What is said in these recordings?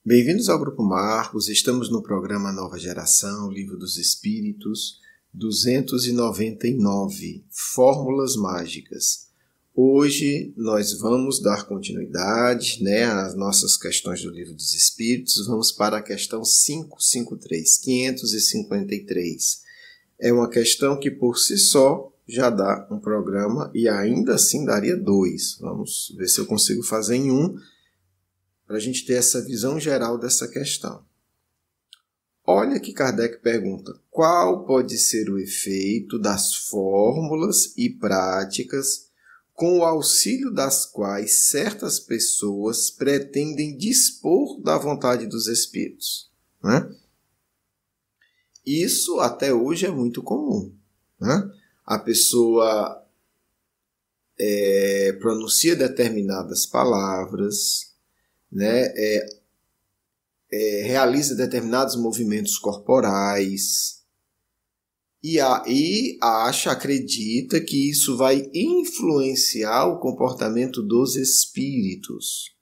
Bem-vindos ao Grupo Marcos, estamos no programa Nova Geração, Livro dos Espíritos, 299, Fórmulas Mágicas. Hoje nós vamos dar continuidade às nossas questões do Livro dos Espíritos, vamos para a questão 553. É uma questão que por si só já dá um programa e ainda assim daria 2. Vamos ver se eu consigo fazer em um, para a gente ter essa visão geral dessa questão. Olha que Kardec pergunta: qual pode ser o efeito das fórmulas e práticas com o auxílio das quais certas pessoas pretendem dispor da vontade dos espíritos? Isso até hoje é muito comum. A pessoa pronuncia determinadas palavras, realiza determinados movimentos corporais e acredita que isso vai influenciar o comportamento dos espíritos.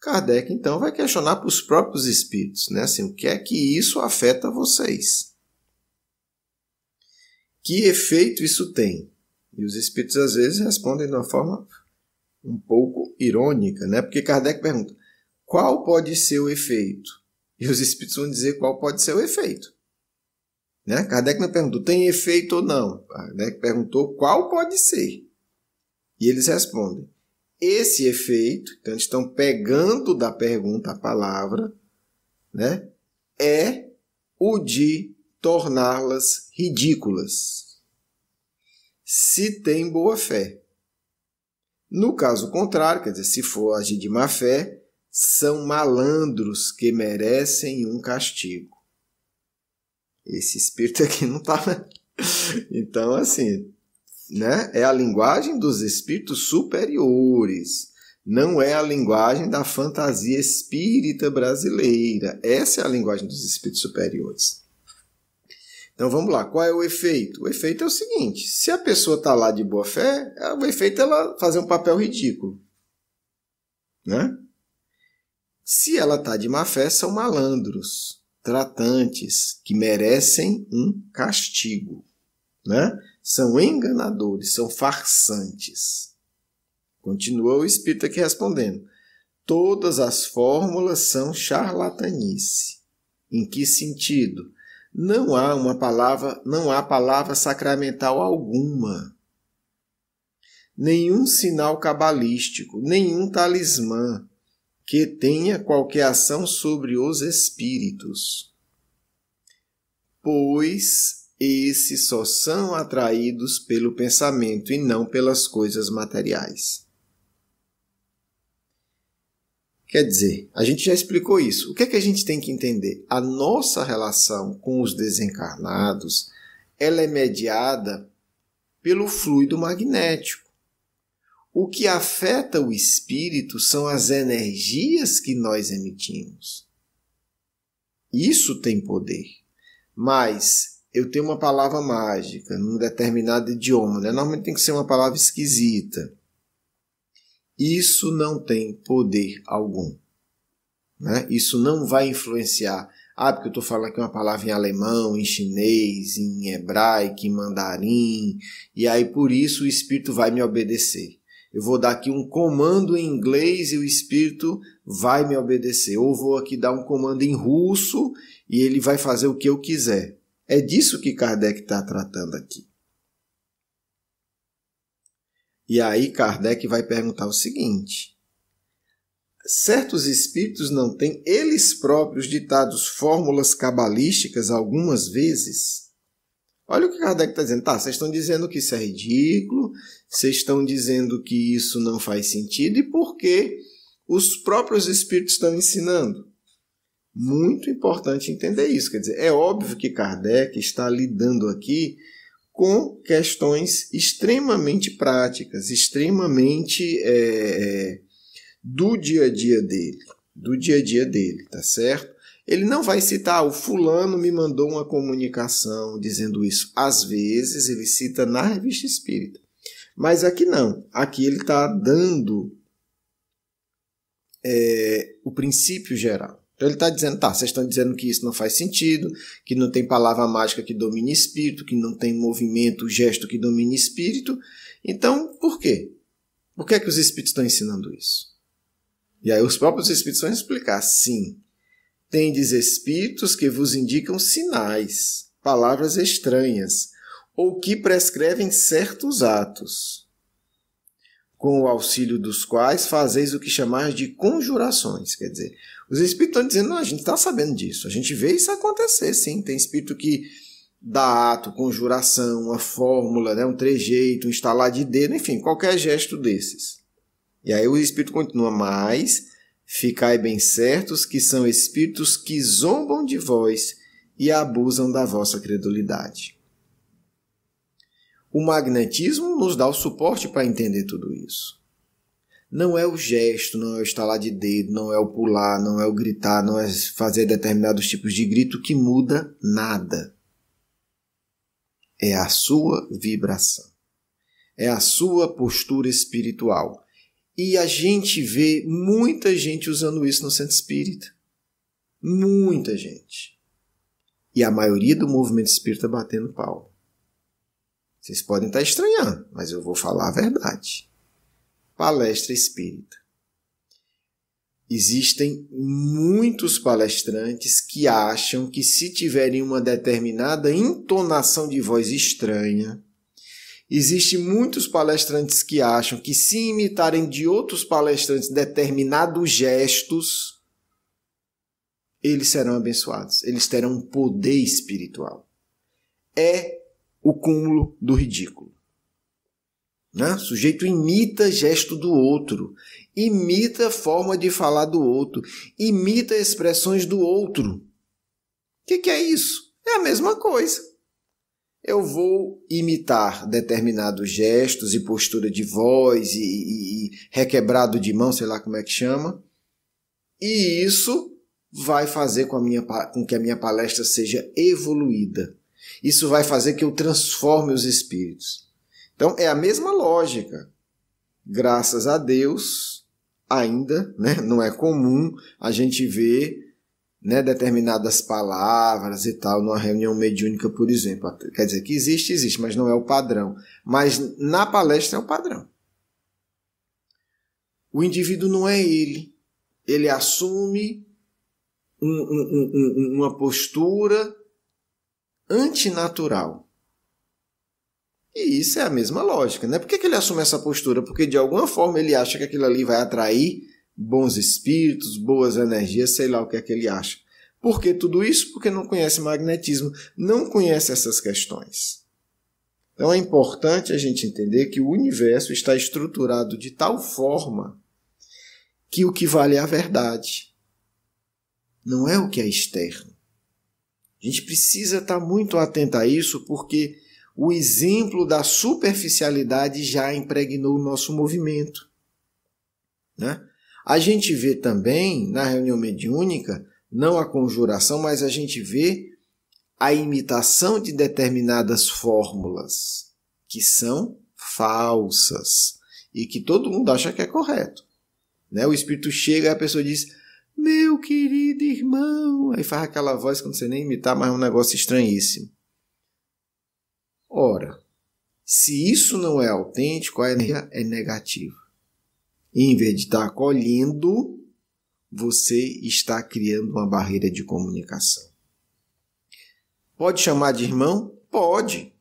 Kardec, então, vai questionar para os próprios espíritos, o que é que isso afeta vocês? Que efeito isso tem? E os espíritos, às vezes, respondem de uma forma um pouco irônica, porque Kardec pergunta: qual pode ser o efeito? E os espíritos vão dizer qual pode ser o efeito. Kardec não perguntou tem efeito ou não. Kardec perguntou qual pode ser. E eles respondem: esse efeito, então eles estão pegando da pergunta a palavra, é o de torná-las ridículas, se tem boa fé. No caso contrário, quer dizer, se for agir de má fé, são malandros que merecem um castigo. Esse espírito aqui não está... Então, assim, é a linguagem dos espíritos superiores. Não é a linguagem da fantasia espírita brasileira. Essa é a linguagem dos espíritos superiores. Então vamos lá, qual é o efeito? O efeito é o seguinte: se a pessoa está lá de boa fé, o efeito é ela fazer um papel ridículo. Se ela está de má fé, são malandros, tratantes, que merecem um castigo. São enganadores, são farsantes. Continua o espírito aqui respondendo: todas as fórmulas são charlatanice. Em que sentido? Não há palavra sacramental alguma, nenhum sinal cabalístico, nenhum talismã que tenha qualquer ação sobre os espíritos, pois esses só são atraídos pelo pensamento e não pelas coisas materiais. Quer dizer, a gente já explicou isso. O que é que a gente tem que entender? A nossa relação com os desencarnados, ela é mediada pelo fluido magnético. O que afeta o espírito são as energias que nós emitimos. Isso tem poder. Mas eu tenho uma palavra mágica num determinado idioma, normalmente tem que ser uma palavra esquisita. Isso não tem poder algum. Isso não vai influenciar. Porque eu estou falando aqui uma palavra em alemão, em chinês, em hebraico, em mandarim, e aí por isso o espírito vai me obedecer. Eu vou dar aqui um comando em inglês e o espírito vai me obedecer. Ou vou aqui dar um comando em russo e ele vai fazer o que eu quiser. É disso que Kardec está tratando aqui. E aí Kardec vai perguntar o seguinte: certos espíritos não têm eles próprios ditados fórmulas cabalísticas algumas vezes? Olha o que Kardec está dizendo. Vocês estão dizendo que isso é ridículo, vocês estão dizendo que isso não faz sentido, e por que os próprios espíritos estão ensinando? Muito importante entender isso. Quer dizer, é óbvio que Kardec está lidando aqui com questões extremamente práticas, extremamente do dia a dia dele, tá certo? Ele não vai citar: o fulano me mandou uma comunicação dizendo isso. Às vezes ele cita na Revista Espírita, mas aqui não. Aqui ele está dando o princípio geral. Então ele está dizendo, vocês estão dizendo que isso não faz sentido, que não tem palavra mágica que domine espírito, que não tem movimento, gesto que domine espírito. Então, por quê? Por que é que os espíritos estão ensinando isso? E aí os próprios espíritos vão explicar. Sim, tendes espíritos que vos indicam sinais, palavras estranhas, ou que prescrevem certos atos, com o auxílio dos quais fazeis o que chamais de conjurações. Quer dizer, os espíritos estão dizendo, não, a gente está sabendo disso, a gente vê isso acontecer, sim. Tem espírito que dá ato, conjuração, uma fórmula, né, um trejeito, um estalar de dedo, enfim, qualquer gesto desses. E aí o espírito continua, mas ficai bem certos que são espíritos que zombam de vós e abusam da vossa credulidade. O magnetismo nos dá o suporte para entender tudo isso. Não é o gesto, não é o estalar de dedo, não é o pular, não é o gritar, não é fazer determinados tipos de grito que muda nada. É a sua vibração. É a sua postura espiritual. E a gente vê muita gente usando isso no centro espírita. Muita gente. E a maioria do movimento espírita batendo pau. Vocês podem estar estranhando, mas eu vou falar a verdade. Palestra espírita. Existem muitos palestrantes que acham que se tiverem uma determinada entonação de voz estranha, existem muitos palestrantes que acham que se imitarem de outros palestrantes determinados gestos, eles serão abençoados, eles terão um poder espiritual. É o cúmulo do ridículo. Né? O sujeito imita gesto do outro, imita forma de falar do outro, imita expressões do outro. O que é isso? É a mesma coisa. Eu vou imitar determinados gestos e postura de voz e requebrado de mão, sei lá como é que chama, e isso vai fazer com que a minha palestra seja evoluída. Isso vai fazer que eu transforme os espíritos. Então, é a mesma lógica. Graças a Deus, ainda, né, não é comum a gente ver, né, determinadas palavras e tal numa reunião mediúnica, por exemplo. Quer dizer que existe, mas não é o padrão. Mas na palestra é o padrão. O indivíduo não é ele. Ele assume uma postura antinatural. E isso é a mesma lógica, né? Por que ele assume essa postura? Porque de alguma forma ele acha que aquilo ali vai atrair bons espíritos, boas energias, sei lá o que é que ele acha. Por que tudo isso? Porque não conhece magnetismo, não conhece essas questões. Então é importante a gente entender que o universo está estruturado de tal forma que o que vale é a verdade. Não é o que é externo. A gente precisa estar muito atento a isso, porque o exemplo da superficialidade já impregnou o nosso movimento. Né? A gente vê também, na reunião mediúnica, não a conjuração, mas a gente vê a imitação de determinadas fórmulas que são falsas e que todo mundo acha que é correto. Né? O espírito chega e a pessoa diz: meu querido irmão, aí faz aquela voz que não sei nem imitar, mas é um negócio estranhíssimo. Ora, se isso não é autêntico, a energia é negativa. E em vez de estar acolhendo, você está criando uma barreira de comunicação. Pode chamar de irmão? Pode.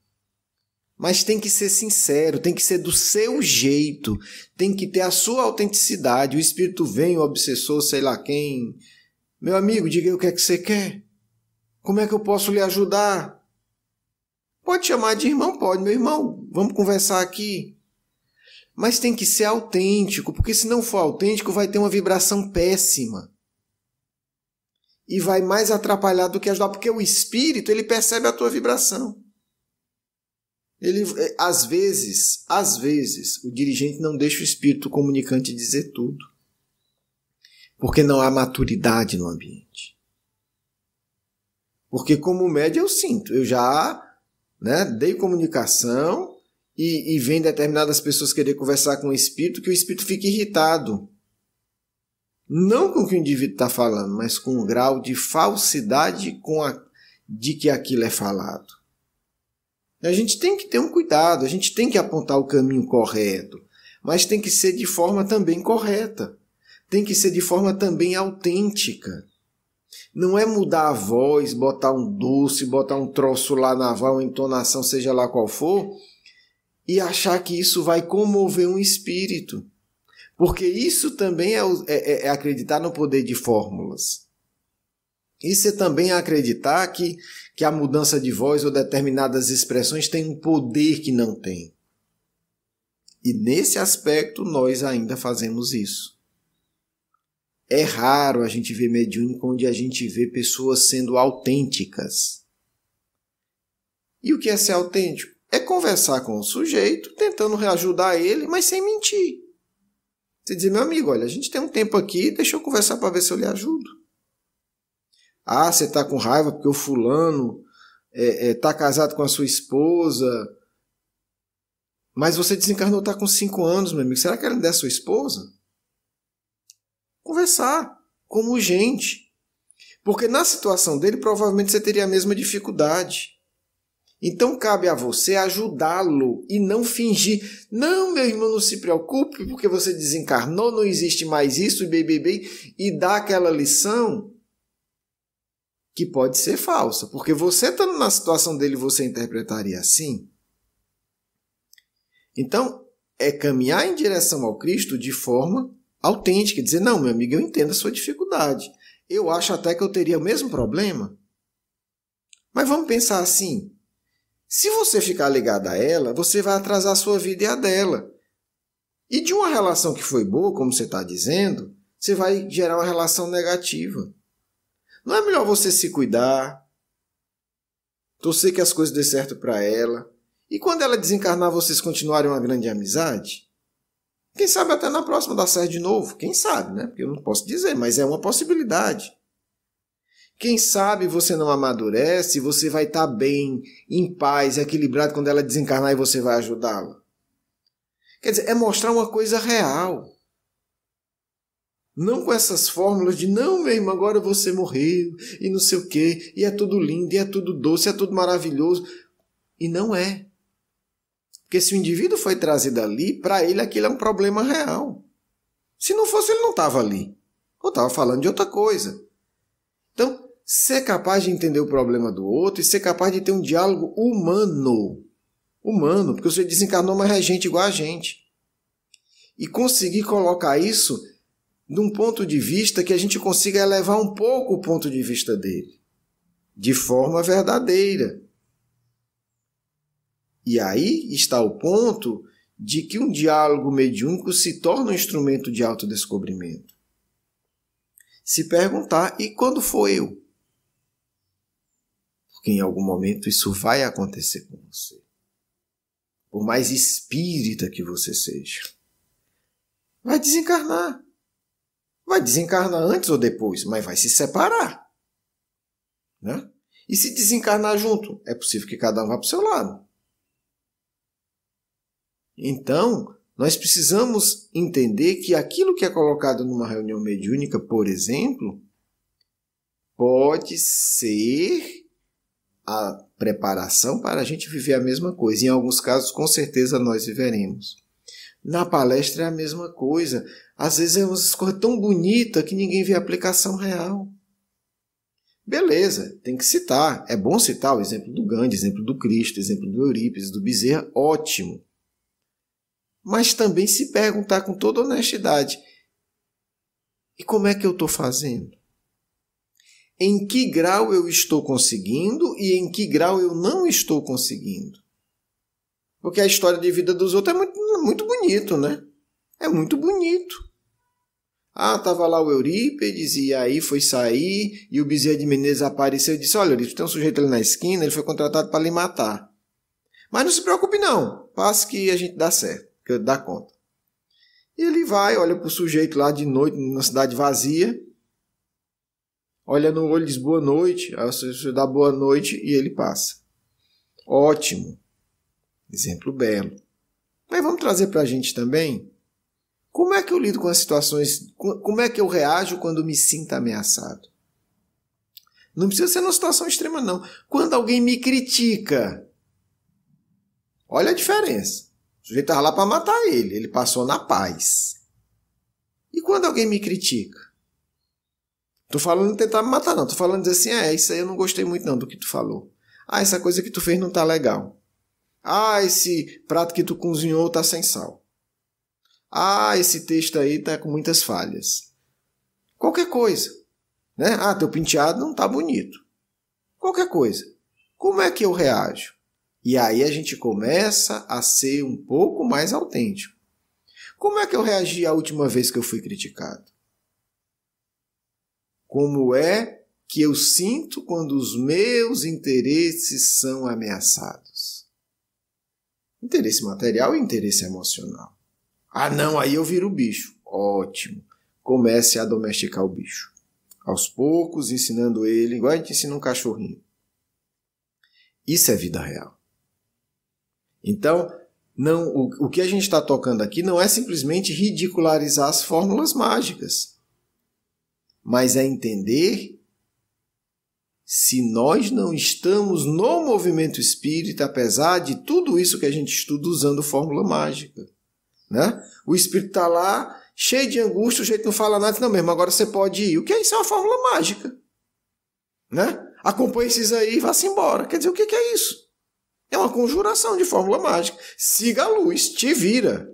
Mas tem que ser sincero, tem que ser do seu jeito, tem que ter a sua autenticidade. O espírito vem, o obsessor, sei lá quem. Meu amigo, diga aí o que é que você quer. Como é que eu posso lhe ajudar? Pode chamar de irmão? Pode. Meu irmão, vamos conversar aqui. Mas tem que ser autêntico, porque se não for autêntico vai ter uma vibração péssima. E vai mais atrapalhar do que ajudar, porque o espírito, ele percebe a tua vibração. Ele, às vezes, o dirigente não deixa o espírito comunicante dizer tudo. Porque não há maturidade no ambiente. Porque como médium eu sinto, eu já dei comunicação e vem determinadas pessoas querer conversar com o espírito, que o espírito fica irritado. Não com o que o indivíduo está falando, mas com um grau de falsidade de que aquilo é falado. A gente tem que ter um cuidado, a gente tem que apontar o caminho correto, mas tem que ser de forma também correta. Tem que ser de forma também autêntica. Não é mudar a voz, botar um doce, botar um troço lá na voz, uma entonação, seja lá qual for, e achar que isso vai comover um espírito. Porque isso também é acreditar no poder de fórmulas. Isso é também acreditar que a mudança de voz ou determinadas expressões tem um poder que não tem. E nesse aspecto nós ainda fazemos isso. É raro a gente ver mediúnico onde a gente vê pessoas sendo autênticas. E o que é ser autêntico? É conversar com o sujeito, tentando ajudar ele, mas sem mentir. Você diz, meu amigo, olha, a gente tem um tempo aqui, deixa eu conversar para ver se eu lhe ajudo. Ah, você está com raiva porque o fulano está casado com a sua esposa, mas você desencarnou, está com 5 anos, meu amigo. Será que ela ainda é sua esposa? Conversar, como gente. Porque na situação dele, provavelmente você teria a mesma dificuldade. Então cabe a você ajudá-lo e não fingir. Não, meu irmão, não se preocupe, porque você desencarnou, não existe mais isso, e dá aquela lição que pode ser falsa. Porque você estando na situação dele, você interpretaria assim. Então, é caminhar em direção ao Cristo de forma autêntica. Dizer, não, meu amigo, eu entendo a sua dificuldade. Eu acho até que eu teria o mesmo problema. Mas vamos pensar assim. Se você ficar ligado a ela, você vai atrasar a sua vida e a dela. E de uma relação que foi boa, como você está dizendo, você vai gerar uma relação negativa. Não é melhor você se cuidar, torcer que as coisas dê certo para ela, e quando ela desencarnar, vocês continuarem uma grande amizade? Quem sabe até na próxima dar certo de novo? Quem sabe, né? Porque eu não posso dizer, mas é uma possibilidade. Quem sabe você não amadurece e você vai estar bem, em paz, equilibrado quando ela desencarnar e você vai ajudá-la. Quer dizer, é mostrar uma coisa real. Não com essas fórmulas de, não, meu irmão, agora você morreu, e não sei o quê, e é tudo lindo, e é tudo doce, é tudo maravilhoso. E não é. Porque se o indivíduo foi trazido ali, para ele aquilo é um problema real. Se não fosse, ele não estava ali. Ou estava falando de outra coisa. Então, ser capaz de entender o problema do outro e ser capaz de ter um diálogo humano. Humano, porque você desencarnou, mas é gente igual a gente. E conseguir colocar isso num ponto de vista que a gente consiga elevar um pouco o ponto de vista dele. De forma verdadeira. E aí está o ponto de que um diálogo mediúnico se torna um instrumento de autodescobrimento. Se perguntar, e quando for eu? Porque em algum momento isso vai acontecer com você. Por mais espírita que você seja. Vai desencarnar. Vai desencarnar antes ou depois, mas vai se separar. Né? E se desencarnar junto? É possível que cada um vá para o seu lado. Então, nós precisamos entender que aquilo que é colocado numa reunião mediúnica, por exemplo, pode ser a preparação para a gente viver a mesma coisa. Em alguns casos, com certeza, nós viveremos. Na palestra é a mesma coisa. Às vezes é uma coisa tão bonita que ninguém vê a aplicação real. Beleza, tem que citar. É bom citar o exemplo do Gandhi, exemplo do Cristo, exemplo do Eurípides, do Bezerra, ótimo. Mas também se perguntar com toda honestidade, e como é que eu estou fazendo? Em que grau eu estou conseguindo e em que grau eu não estou conseguindo? Porque a história de vida dos outros é muito bonito, né? É muito bonito. Ah, estava lá o Eurípides e aí foi sair e o Bezerra de Menezes apareceu e disse, olha, Eurípides, tem um sujeito ali na esquina, ele foi contratado para lhe matar. Mas não se preocupe não, passe que a gente dá certo, que eu dá conta. E ele vai, olha para o sujeito lá de noite, na cidade vazia, olha no olho e diz boa noite, aí você dá boa noite e ele passa. Ótimo. Exemplo belo. Mas vamos trazer para a gente também Como é que eu lido com as situações? Como é que eu reajo quando me sinto ameaçado? Não precisa ser numa situação extrema, não. Quando alguém me critica, olha a diferença. O sujeito estava lá para matar ele passou na paz. E quando alguém me critica? Tô falando de tentar me matar, não. Tô falando de dizer assim, isso aí eu não gostei muito não do que tu falou. Essa coisa que tu fez não tá legal. Esse prato que tu cozinhou tá sem sal. Esse texto aí tá com muitas falhas. Qualquer coisa. Né? Teu penteado não tá bonito. Qualquer coisa. Como é que eu reajo? E aí a gente começa a ser um pouco mais autêntico. Como é que eu reagi a última vez que eu fui criticado? Como é que eu sinto quando os meus interesses são ameaçados? Interesse material e interesse emocional. Não, aí eu viro o bicho. Ótimo. Comece a domesticar o bicho. Aos poucos, ensinando ele, igual a gente ensina um cachorrinho. Isso é vida real. Então, o que a gente está tocando aqui não é simplesmente ridicularizar as fórmulas mágicas, mas é entender se nós não estamos no movimento espírita, apesar de tudo isso que a gente estuda usando fórmula mágica. Né? O espírito está lá, cheio de angústia, o jeito não fala nada, não mesmo, agora você pode ir. O que é isso? É uma fórmula mágica. Né? Acompanhe esses aí e vá-se embora. Quer dizer, o que é isso? É uma conjuração de fórmula mágica. Siga a luz, te vira.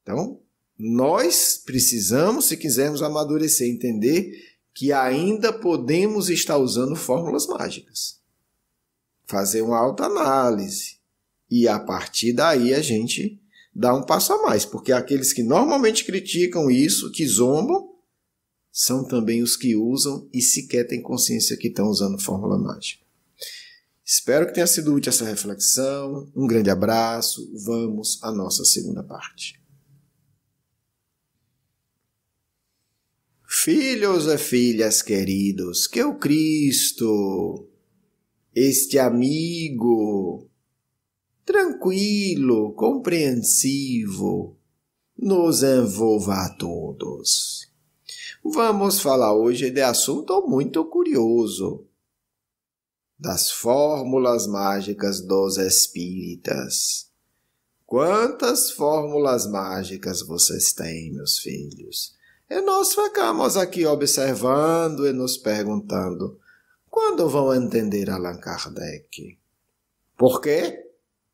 Então, nós precisamos, se quisermos amadurecer, entender que ainda podemos estar usando fórmulas mágicas. Fazer uma autoanálise. E a partir daí a gente dá um passo a mais. Porque aqueles que normalmente criticam isso, que zombam, são também os que usam e sequer têm consciência que estão usando fórmula mágica. Espero que tenha sido útil essa reflexão. Um grande abraço. Vamos à nossa segunda parte. Filhos e filhas queridos, que o Cristo, este amigo, tranquilo, compreensivo, nos envolva a todos. Vamos falar hoje de assunto muito curioso, das fórmulas mágicas dos espíritas. Quantas fórmulas mágicas vocês têm, meus filhos? E nós ficamos aqui observando e nos perguntando, quando vão entender Allan Kardec? Por quê?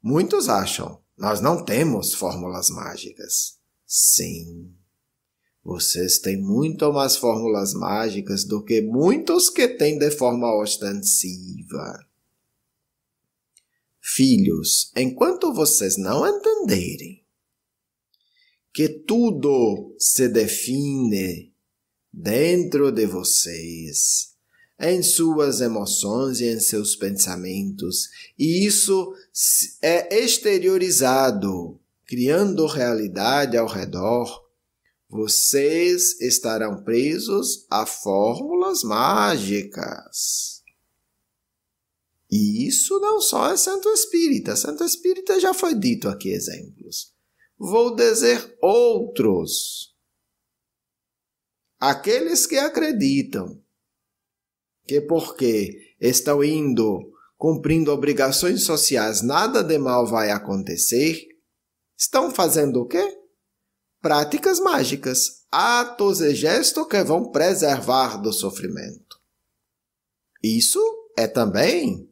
Muitos acham, nós não temos fórmulas mágicas. Sim, vocês têm muito mais fórmulas mágicas do que muitos que têm de forma ostensiva. Filhos, enquanto vocês não entenderem que tudo se define dentro de vocês, em suas emoções e em seus pensamentos, e isso é exteriorizado, criando realidade ao redor, vocês estarão presos a fórmulas mágicas. E isso não só é Santo Espírita. Santo Espírita já foi dito aqui exemplos. Vou dizer outros. Aqueles que acreditam que porque estão cumprindo obrigações sociais, nada de mal vai acontecer, estão fazendo o quê? Práticas mágicas, atos e gestos que vão preservar do sofrimento. Isso é também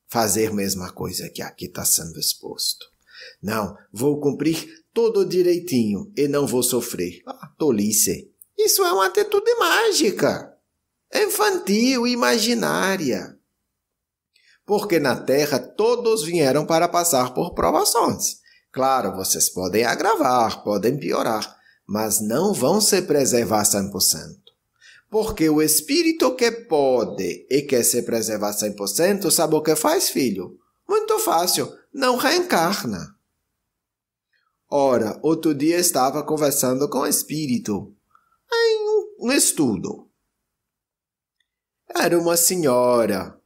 fazer a mesma coisa que aqui está sendo exposto. Não, vou cumprir tudo direitinho e não vou sofrer. Tolice. Isso é uma atitude mágica, infantil, imaginária. Porque na Terra todos vieram para passar por provações. Claro, vocês podem agravar, podem piorar, mas não vão se preservar 100%. Porque o espírito que pode e quer se preservar 100%, sabe o que faz, filho? Muito fácil, não reencarna. Ora, outro dia estava conversando com o espírito em um estudo. Era uma senhora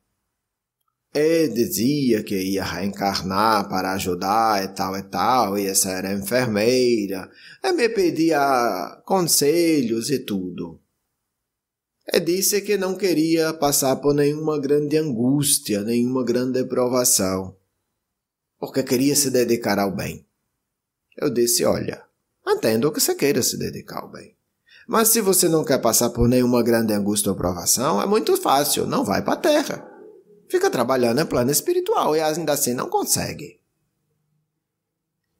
E dizia que ia reencarnar para ajudar e tal, e essa era enfermeira, e me pedia conselhos e tudo. E disse que não queria passar por nenhuma grande angústia, nenhuma grande provação, porque queria se dedicar ao bem. Eu disse, olha, entendo que você queira se dedicar ao bem, mas se você não quer passar por nenhuma grande angústia ou provação, é muito fácil, não vai para a Terra. Fica trabalhando em plano espiritual e ainda assim não consegue.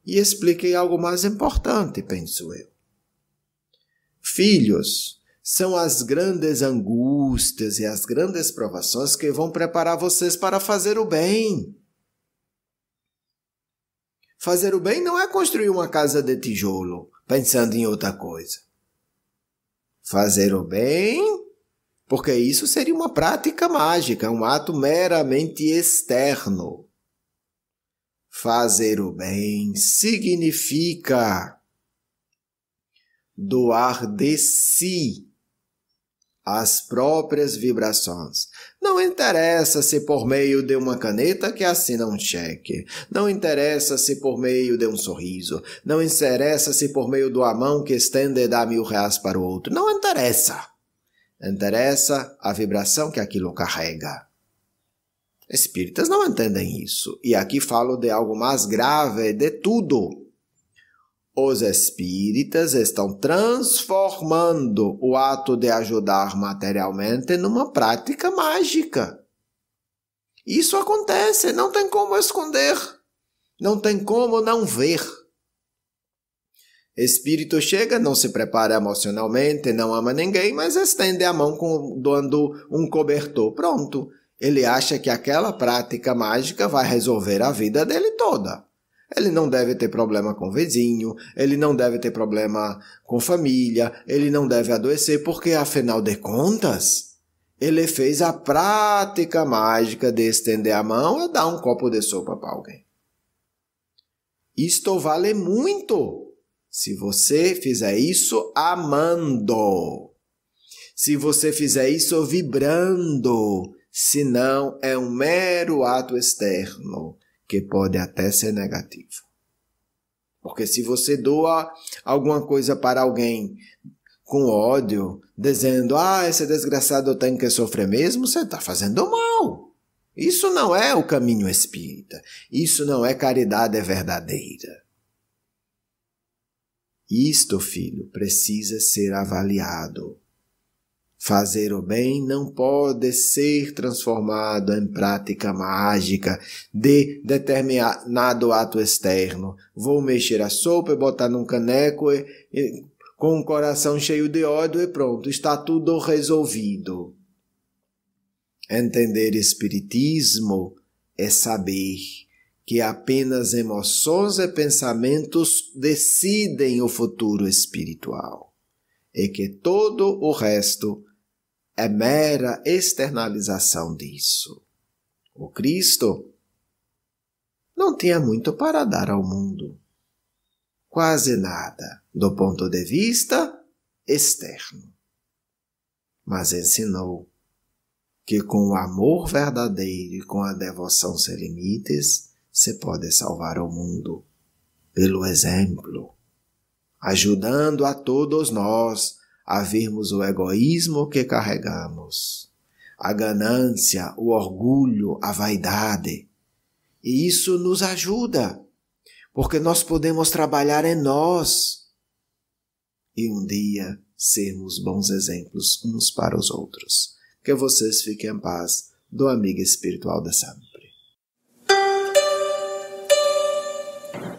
E expliquei algo mais importante, penso eu. Filhos, são as grandes angústias e as grandes provações que vão preparar vocês para fazer o bem. Fazer o bem não é construir uma casa de tijolo, pensando em outra coisa. Fazer o bem, porque isso seria uma prática mágica, um ato meramente externo. Fazer o bem significa doar de si as próprias vibrações. Não interessa se por meio de uma caneta que assina um cheque, não interessa se por meio de um sorriso, não interessa se por meio da mão que estende e dá R$1.000 para o outro, não interessa. Interessa a vibração que aquilo carrega. Espíritas não entendem isso, e aqui falo de algo mais grave de tudo. Os espíritas estão transformando o ato de ajudar materialmente numa prática mágica. Isso acontece, não tem como esconder, não tem como não ver. Espírito chega, não se prepara emocionalmente, não ama ninguém, mas estende a mão dando um cobertor. Pronto, ele acha que aquela prática mágica vai resolver a vida dele toda. Ele não deve ter problema com o vizinho, ele não deve ter problema com família, ele não deve adoecer, porque, afinal de contas, ele fez a prática mágica de estender a mão e dar um copo de sopa para alguém. Isto vale muito se você fizer isso amando, se você fizer isso vibrando, senão é um mero ato externo, que pode até ser negativo. Porque se você doa alguma coisa para alguém com ódio, dizendo, esse desgraçado tem que sofrer mesmo, você está fazendo mal. Isso não é o caminho espírita. Isso não é caridade verdadeira. Isto, filho, precisa ser avaliado. Fazer o bem não pode ser transformado em prática mágica de determinado ato externo. Vou mexer a sopa e botar num caneco com o coração cheio de ódio e pronto, está tudo resolvido. Entender espiritismo é saber que apenas emoções e pensamentos decidem o futuro espiritual e que todo o resto é mera externalização disso. O Cristo não tinha muito para dar ao mundo. Quase nada, do ponto de vista externo. Mas ensinou que com o amor verdadeiro e com a devoção sem limites, se pode salvar o mundo. Pelo exemplo, ajudando a todos nós a vermos o egoísmo que carregamos, a ganância, o orgulho, a vaidade. E isso nos ajuda, porque nós podemos trabalhar em nós e um dia sermos bons exemplos uns para os outros. Que vocês fiquem em paz do amigo espiritual de sempre.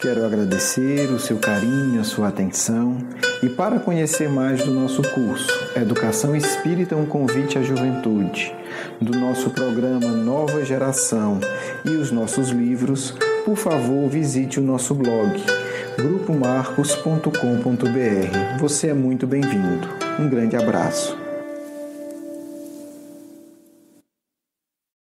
Quero agradecer o seu carinho, a sua atenção e para conhecer mais do nosso curso Educação Espírita, um convite à juventude, do nosso programa Nova Geração e os nossos livros, por favor visite o nosso blog grupomarcos.com.br. Você é muito bem-vindo. Um grande abraço.